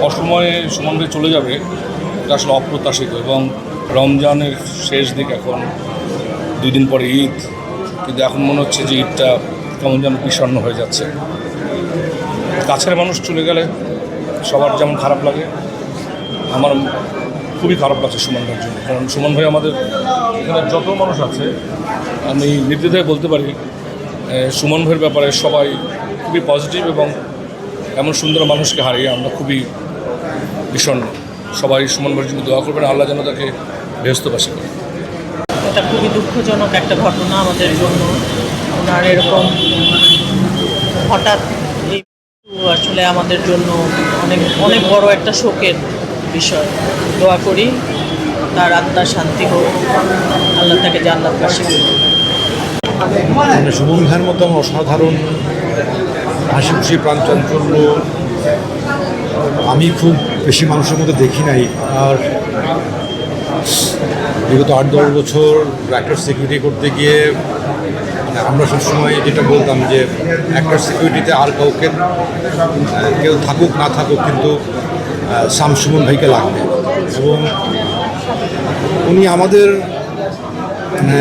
অসময়ে সুমন ভাই চলে যাবে এটা আসলে অপ্রত্যাশিত, এবং রমজানের শেষ দিক, এখন 2 দিন পরে ঈদ, কিন্তু এখন মনে হচ্ছে যে ঈদটা কেমন যেন বিষণ্ণ হয়ে যাচ্ছে। কাছের মানুষ চলে গেলে সবার যেমন খারাপ লাগে, আমার খুবই খারাপ লাগছে সুমন ভাইয়ের জন্য। কারণ সুমন ভাই আমাদের এখানে যত মানুষ আছে, আমি নির্দ্বিধায় বলতে পারি সুমন ভাইয়ের ব্যাপারে সবাই খুবই পজিটিভ, এবং এমন সুন্দর মানুষকে হারিয়ে আমরা খুবই বিষণ্ণ। সবাই সুমন ভাইয়ের জন্য দোয়া করবেন, আল্লাহ যেন তাকে বেহেশতবাসী করে। এটা খুবই দুঃখজনক একটা ঘটনা আমাদের জন্য। ওনার এরকম হঠাৎ এই আসলে আমাদের জন্য অনেক অনেক বড় একটা শোকের বিষয়। দোয়া করি তার আত্মার শান্তি হোক, আল্লাহ তাকে জান্নাতবাসী করুন। মানে সুমন ভাইয়ের মতো আমার অসাধারণ হাসি খুশি প্রাণচাঞ্চল্য আমি খুব বেশি মানুষের মধ্যে দেখি নাই। আর বিগত 8-10 বছর অ্যাক্টর সিকিউরিটি করতে গিয়ে মানে আমরা সবসময় যেটা বলতাম যে অ্যাক্টর সিকিউরিটিতে আর কাউকে কেউ থাকুক না থাকুক, কিন্তু সুমন ভাইকে লাগবে। এবং উনি আমাদের মানে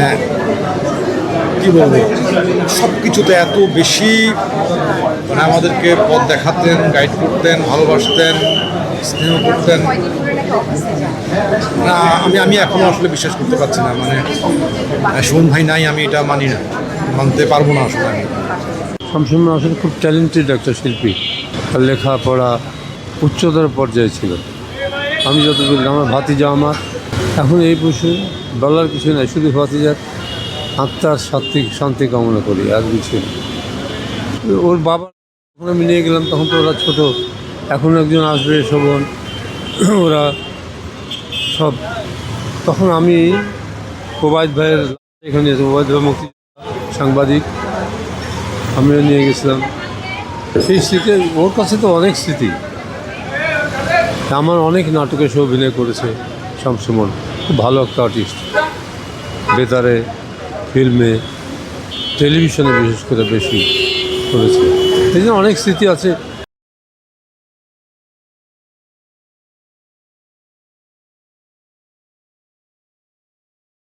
কী বলবো, সব কিছুতে এত বেশি মানে আমাদেরকে পথ দেখাতেন, গাইড করতেন, ভালোবাসতেন, স্নেহ করতেন। না, আমি এখনও আসলে বিশ্বাস করতে পারছি না, মানে সুমন ভাই নাই, আমি এটা মানি না, মানতে পারবো না আসলে। আমি শামসুল আসলে খুব ট্যালেন্টেড একটা শিল্পী, তার লেখাপড়া উচ্চতর পর্যায়ে ছিল। আমি যতটুকু আমার ভাতিজা, আমার এখন এই বসে বলার কিছু নাই, শুধু ভাতিজার আত্মার শান্তি কামনা করি, আর কিছু না। ওর বাবা যখন আমি নিয়ে গেলাম তখন তো ওরা ছোটো, এখন একজন আসবে শোভন, ওরা সব। তখন আমি প্রবাদ ভাইয়ের এখানে, প্রবাদ ভাই মুক্তি সাংবাদিক, আমিও নিয়ে গেছিলাম। সেই স্মৃতি ওর কাছে তো অনেক স্মৃতি। আমার অনেক নাটকে সে অভিনয় করেছে শামসুমন, খুব ভালো একটা আর্টিস্ট। বেতারে, ফিল্মে, টেলিভিশনে বিশেষ করে বেশি করেছে। এই জন্য অনেক স্মৃতি আছে।